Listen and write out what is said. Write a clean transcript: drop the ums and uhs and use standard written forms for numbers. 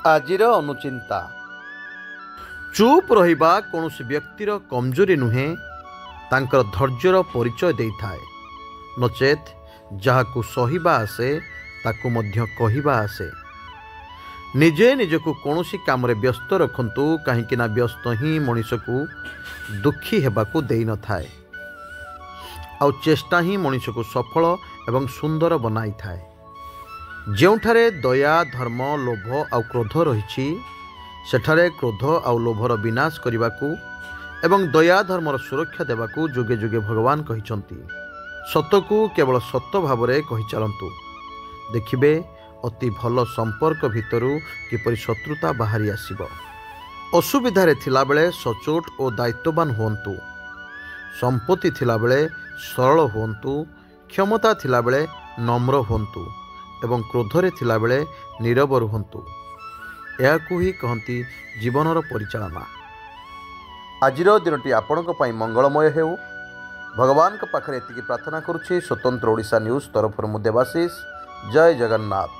आजिर अनुचिंता चुप रहिबा कौनसी व्यक्तिर कमजोरी नुहे तांकर धैर्यर परिचय देइथाए नचेत जहाकू सहिबा आसे ताकू मध्य कहिबा आसे। निजे निजकू कौनसी काम रे व्यस्त रखंतु कहीं व्यस्त ही मनीष को दुखी हेबाकू देई न थाए आउ चेष्टा ही मनीष को सफल एवं सुंदर बनाई थाए। ଯେଉଁଠାରେ दया धर्म लोभ आउ क्रोध रही सेठारे क्रोध आउ लोभर विनाश करने एवं दया धर्मर सुरक्षा देवाकू जुगे जुगे भगवान कहिଛନ୍ତି। सतकू केवल सत भाव में कही चलतु देखिबे अति भल संपर्क भितरु किपरि शत्रुता बाहरी आसिब। असुविधारे थिला बेले सचोट और दायित्ववान हुंतु, संपत्ति थिला बेले सरल हुंतु, क्षमता थिला बेले नम्र हुंतु एवं क्रोधरे थिला बेले नीरव रुहंतु। याकू ही कहती जीवनर परिचालना। आजिर दिनटी आपणक पई मंगलमय हेउ भगवान का पाखरे एतिकी प्रार्थना करुछि। स्वतंत्र ओडिशा न्यूज तरफ मु देवाशीष। जय जगन्नाथ।